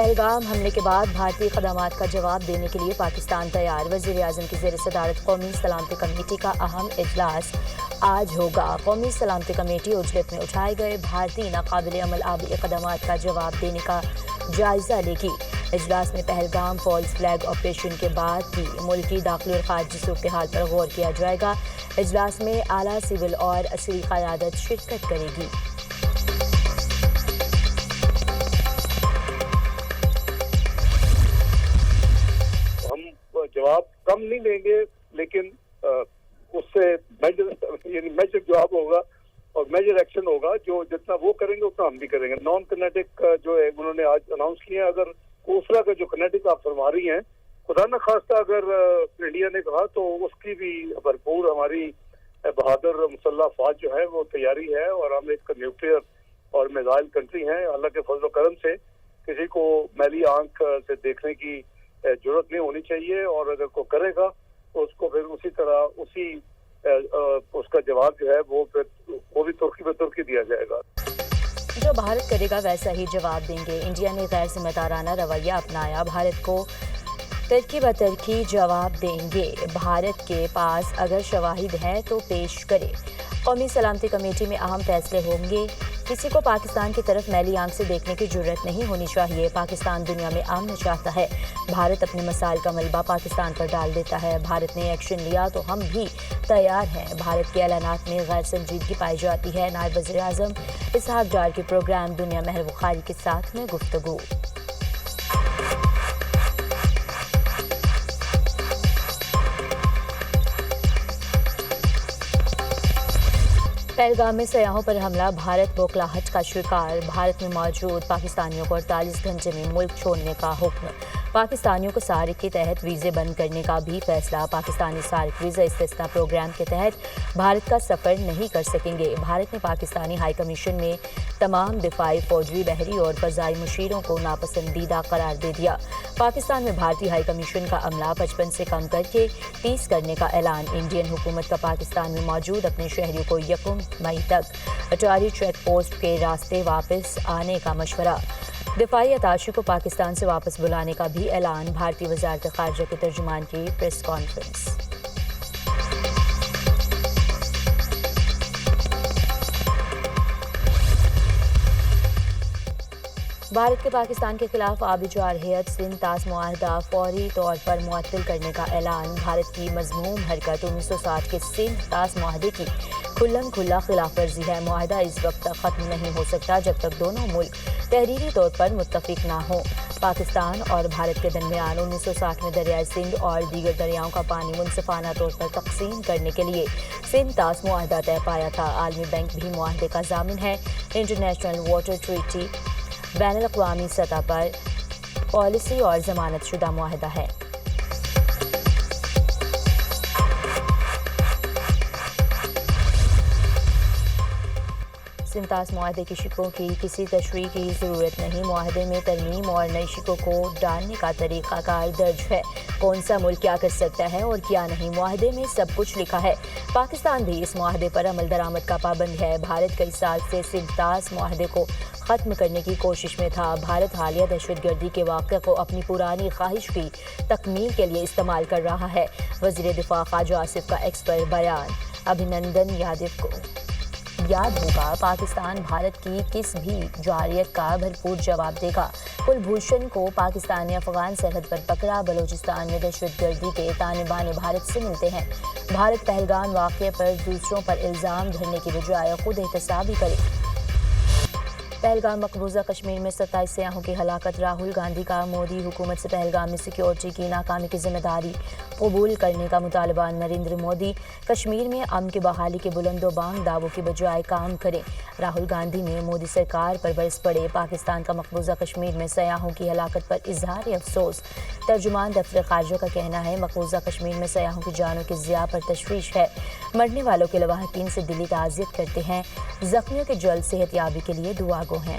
پہلگام حملے کے بعد بھارتی اقدامات کا جواب دینے کے لیے پاکستان تیار۔ وزیر اعظم کی زیر صدارت قومی سلامتی کمیٹی کا اہم اجلاس آج ہوگا۔ قومی سلامتی کمیٹی اجلت میں اٹھائے گئے بھارتی ناقابل عمل آبی اقدامات کا جواب دینے کا جائزہ لے گی۔ اجلاس میں پہلگام فالز فلیگ آپریشن کے بعد کی ملکی داخلی اور خارجی صورتحال پر غور کیا جائے گا۔ اجلاس میں اعلیٰ سول اور عسکری قیادت شرکت کرے گی۔ جواب کم نہیں لیں گے، لیکن اس سے میجر جواب ہوگا اور میجر ایکشن ہوگا۔ جو جتنا وہ کریں گے اتنا ہم بھی کریں گے۔ نان کنیٹک جو ہے انہوں نے آج اناؤنس کیا، اگر اس طرح کا جو کنیٹک آپ فرما رہی ہیں، خدا نہ خواستہ اگر انڈیا نے کہا تو اس کی بھی بھرپور ہماری بہادر مسلح افواج جو ہے وہ تیاری ہے، اور ہم ایک نیوکلیئر اور میزائل کنٹری ہیں۔ اللہ کے فضل و کرم سے کسی کو میلی آنکھ سے دیکھنے کی ضرورت نہیں ہونی چاہیے، اور اگر کوئی کرے گا تو اس کو پھر اسی طرح اس کا جواب جو ہے وہ بھی ترکی پہ ترکی دیا جائے گا۔ جو بھارت کرے گا ویسا ہی جواب دیں گے۔ انڈیا نے غیر ذمہ دارانہ رویہ اپنایا، بھارت کو ترکی بترکی جواب دیں گے۔ بھارت کے پاس اگر شواہد ہیں تو پیش کرے۔ قومی سلامتی کمیٹی میں اہم فیصلے ہوں گے۔ کسی کو پاکستان کی طرف میلی آنکھ سے دیکھنے کی جرت نہیں ہونی چاہیے۔ پاکستان دنیا میں امن چاہتا ہے۔ بھارت اپنے مسائل کا ملبہ پاکستان پر ڈال دیتا ہے۔ بھارت نے ایکشن لیا تو ہم بھی تیار ہیں۔ بھارت کے اعلانات میں غیر سنجیدگی پائی جاتی ہے۔ نائب وزیر اعظم اسحاق ڈار کے پروگرام دنیا مہر بخاری کے ساتھ میں گفتگو۔ پہلگام میں سیاحوں پر حملہ، بھارت بوکھلاہٹ کا شکار۔ بھارت میں موجود پاکستانیوں کو 48 گھنٹے میں ملک چھوڑنے کا حکم۔ پاکستانیوں کو سارک کے تحت ویزے بند کرنے کا بھی فیصلہ۔ پاکستانی سارک ویزا استثنا پروگرام کے تحت بھارت کا سفر نہیں کر سکیں گے۔ بھارت نے پاکستانی ہائی کمیشن میں تمام دفاعی، فوجی، بحری اور فضائی مشیروں کو ناپسندیدہ قرار دے دیا۔ پاکستان میں بھارتی ہائی کمیشن کا عملہ 55 سے کم کر کے 30 کرنے کا اعلان۔ انڈین حکومت کا پاکستان میں موجود اپنے شہریوں کو 1 مئی تک اٹاری چیک پوسٹ کے راستے واپس آنے کا مشورہ۔ دفاعی اتاشی کو پاکستان سے واپس بلانے کا بھی اعلان۔ بھارتی وزارت خارجہ کے ترجمان کی پریس کانفرنس۔ بھارت کے پاکستان کے خلاف آبی جارحیت سندھ طاس معاہدہ فوری طور پر معطل کرنے کا اعلان۔ بھارت کی مذموم حرکت 1960 کے سندھ طاس معاہدے کی کھلم کھلا خلاف ورزی ہے۔ معاہدہ اس وقت تک ختم نہیں ہو سکتا جب تک دونوں ملک تحریری طور پر متفق نہ ہوں۔ پاکستان اور بھارت کے درمیان 1960 میں دریائے سندھ اور دیگر دریاؤں کا پانی منصفانہ طور پر تقسیم کرنے کے لیے سندھ طاس معاہدہ طے پایا تھا۔ عالمی بینک بھی معاہدے کا ضامن ہے۔ انٹرنیشنل واٹر ٹریٹی بین الاقوامی سطح پر پالیسی اور ضمانت شدہ معاہدہ ہے۔ سندھ طاس معاہدے کی شقوں کی کسی تشریح کی ضرورت نہیں۔ معاہدے میں ترمیم اور نئی شقوں کو ڈالنے کا طریقہ کار درج ہے۔ کون سا ملک کیا کر سکتا ہے اور کیا نہیں، معاہدے میں سب کچھ لکھا ہے۔ پاکستان بھی اس معاہدے پر عمل درآمد کا پابند ہے۔ بھارت کئی سال سے سندھ طاس معاہدے کو ختم کرنے کی کوشش میں تھا۔ بھارت حالیہ دہشت گردی کے واقعے کو اپنی پرانی خواہش کی تکمیل کے لیے استعمال کر رہا ہے۔ وزیر دفاع خواجہ آصف کا ایکس پر بیان۔ ابھینندن یادو کو یاد ہوگا، پاکستان بھارت کی کس بھی جارحیت کا بھرپور جواب دے گا۔ کلبھوشن کو پاکستان نے افغان سرحد پر پکڑا۔ بلوچستان میں دہشت گردی کے تانے بانے بھارت سے ملتے ہیں۔ بھارت پہلگام واقعے پر دوسروں پر الزام دھرنے کی بجائے خود احتسابی کرے۔ پہلگام مقبوضہ کشمیر میں 27 سیاحوں کی ہلاکت۔ راہل گاندھی کا مودی حکومت سے پہلگام میں سیکیورٹی کی ناکامی کی ذمہ داری قبول کرنے کا مطالبہ۔ نریندر مودی کشمیر میں امن کی بحالی کے بلند و بانگ دعووں کی بجائے کام کریں۔ راہل گاندھی نے مودی سرکار پر برس پڑے۔ پاکستان کا مقبوضہ کشمیر میں سیاحوں کی ہلاکت پر اظہار افسوس۔ ترجمان دفتر خارجہ کا کہنا ہے، مقبوضہ کشمیر میں سیاحوں کی جانوں کے ضیاع پر تشویش ہے۔ مرنے والوں کے لواحقین سے دلی تعزیت کرتے ہیں۔ زخمیوں کے جلد صحت یابی کے لیے دعا گو ہیں۔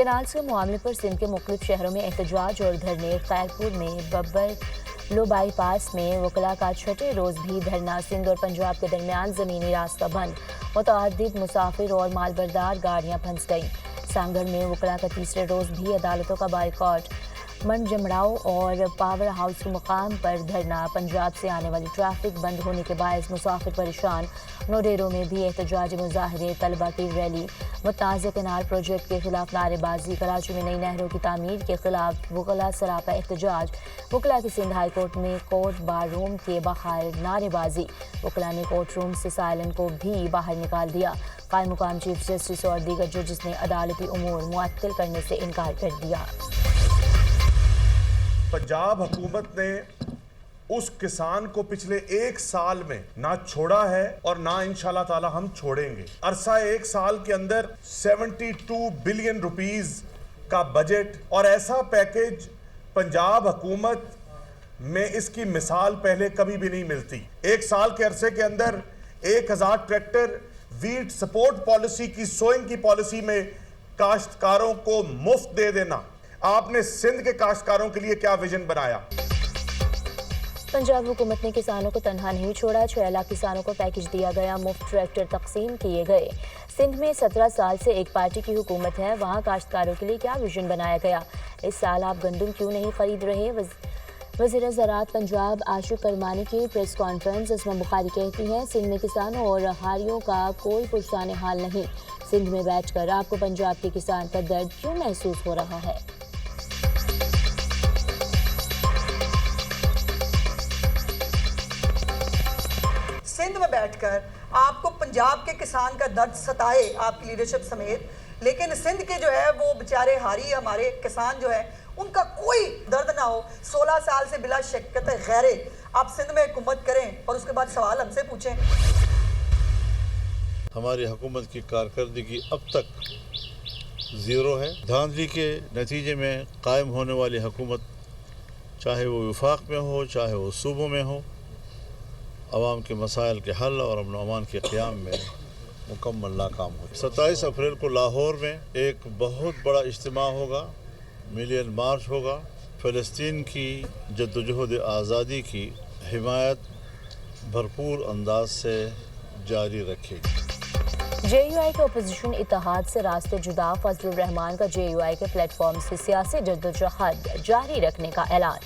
کینالز کے معاملے پر سندھ کے مختلف شہروں میں احتجاج اور دھرنے. خیرپور میں ببر لو بائی پاس میں وکلاء کا چھٹے روز بھی دھرنا. سندھ اور پنجاب کے درمیان زمینی راستہ بند. متعدد مسافر اور مالبردار گاڑیاں پھنس گئیں. سانگڑ میں وکلاء کا تیسرے روز بھی عدالتوں کا بائیکاٹ. منجمڑاؤ اور پاور ہاؤس مقام پر دھرنا. پنجاب سے آنے والی ٹریفک بند ہونے کے باعث مسافر پریشان. نوڈیرو میں بھی احتجاجی مظاہرے. طلبہ کی ریلی. متنازع کینال پروجیکٹ کے خلاف نعرے بازی. کراچی میں نئی نہروں کی تعمیر کے خلاف وکلاء سراپا احتجاج. وکلاء کی سندھ ہائی کورٹ میں کورٹ بار روم کے باہر نعرے بازی. وکلاء نے کورٹ روم سے سائلن کو بھی باہر نکال دیا. قائم مقام چیف جسٹس اور دیگر ججز نے عدالتی امور معطل کرنے سے انکار کر دیا. پنجاب حکومت نے اس کسان کو پچھلے 1 سال میں نہ چھوڑا ہے اور نہ انشاءاللہ تعالی ہم چھوڑیں گے. عرصہ 1 سال کے اندر 72 بلین روپیز کا بجٹ اور ایسا پیکیج پنجاب حکومت میں اس کی مثال پہلے کبھی بھی نہیں ملتی. 1 سال کے عرصے کے اندر 1000 ٹریکٹر ویٹ سپورٹ پالیسی کی سوئنگ کی پالیسی میں کاشتکاروں کو مفت دے دینا. آپ نے سندھ کے کاشتکاروں کے لیے کیا ویژن بنایا؟ پنجاب حکومت نے کسانوں کو تنہا نہیں چھوڑا. 6 لاکھ کسانوں کو پیکج دیا گیا. مفت ٹریکٹر تقسیم کیے گئے. سندھ میں 17 سال سے ایک پارٹی کی حکومت ہے. وہاں کاشتکاروں کے لیے کیا ویژن بنایا گیا؟ اس سال آپ گندم کیوں نہیں خرید رہے؟ وزیر زراعت پنجاب عاشق کرمانی کی پریس کانفرنس. اسما بخاری کہتی ہیں سندھ میں کسانوں اور ہاریوں کا کوئی پرسان حال نہیں. سندھ میں بیٹھ کر آپ کو پنجاب کے کسان کا درد کیوں محسوس ہو رہا ہے؟ سندھ میں بیٹھ کر آپ کو پنجاب کے کسان کا درد ستائے آپ کی لیڈرشپ سمیت, لیکن سندھ کے جو ہے وہ بیچارے ہاری ہمارے کسان جو ہے ان کا کوئی درد نہ ہو. 16 سال سے بلا شکت غیرے آپ سندھ میں حکومت کریں اور اس کے بعد سوال ہم سے پوچھیں. ہماری حکومت کی کارکردگی اب تک زیرو ہے. دھاندلی کے نتیجے میں قائم ہونے والی حکومت چاہے وہ وفاق میں ہو چاہے وہ صوبوں میں ہو, عوام کے مسائل کے حل اور امن و امان کے قیام میں مکمل ناکام ہوئی. 27 اپریل کو لاہور میں ایک بہت بڑا اجتماع ہوگا, ملین مارچ ہوگا. فلسطین کی جدوجہد آزادی کی حمایت بھرپور انداز سے جاری رکھے گی. جے یو آئی کے اپوزیشن اتحاد سے راستے جدا. فضل الرحمان کا جے یو آئی کے پلیٹ فارم سے سیاسی جدوجہد جاری رکھنے کا اعلان.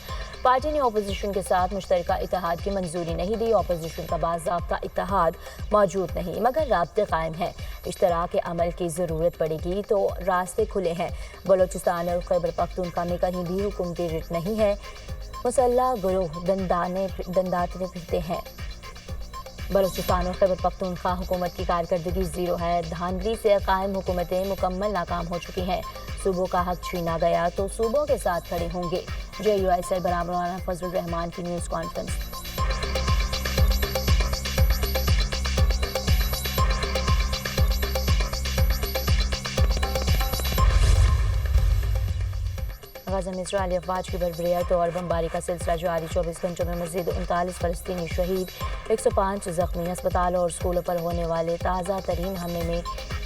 پارٹی نے اپوزیشن کے ساتھ مشترکہ اتحاد کی منظوری نہیں دی. اپوزیشن کا باضابطہ اتحاد موجود نہیں مگر رابطے قائم ہیں. اشتراک عمل کی ضرورت پڑے گی تو راستے کھلے ہیں. بلوچستان اور خیبر پختونخوا میں کہیں بھی حکومتی رٹ نہیں ہے. مسلح گروہ دنداتے پھرتے ہیں. بلوچستان اور خیبر پختونخوا حکومت کی کارکردگی زیرو ہے. دھاندلی سے قائم حکومتیں مکمل ناکام ہو چکی ہیں. صوبوں کا حق چھینا گیا تو صوبوں کے ساتھ کھڑے ہوں گے. جے یو آئی سربراہ مولانا فضل الرحمان کی نیوز کانفرنس. غزہ میں اسرائیلی افواج کی بربریت اور بمباری کا سلسلہ جاری. 24 گھنٹوں میں مزید 39 فلسطینی شہید, 105 زخمی. ہسپتالوں اور اسکولوں پر ہونے والے تازہ ترین حملے میں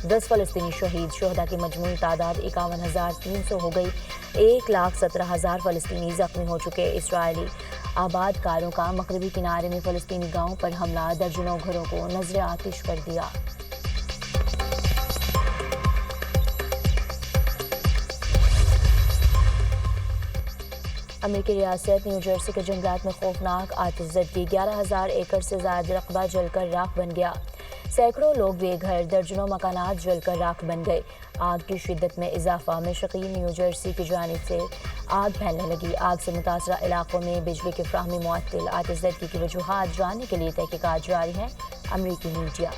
10 فلسطینی شہید. شہداء کی مجموعی تعداد 51,300 ہو گئی. 1,17,000 فلسطینی زخمی ہو چکے. اسرائیلی آباد کاروں کا مغربی کنارے میں فلسطینی گاؤں پر حملہ. درجنوں گھروں کو نذر آتش کر دیا. امریکی ریاست نیو جرسی کے جنگلات میں خوفناک آتش زدگی. 11,000 ایکڑ سے زائد رقبہ جل کر راکھ بن گیا. سینکڑوں لوگ بے گھر, درجنوں مکانات جل کر راکھ بن گئے. آگ کی شدت میں اضافہ. مشرقی نیو جرسی کی جانب سے آگ پھیلنے لگی. آگ سے متاثرہ علاقوں میں بجلی کی فراہمی معطل. آتش زدگی کی وجوہات جاننے کے لیے تحقیقات جاری ہیں. امریکی میڈیا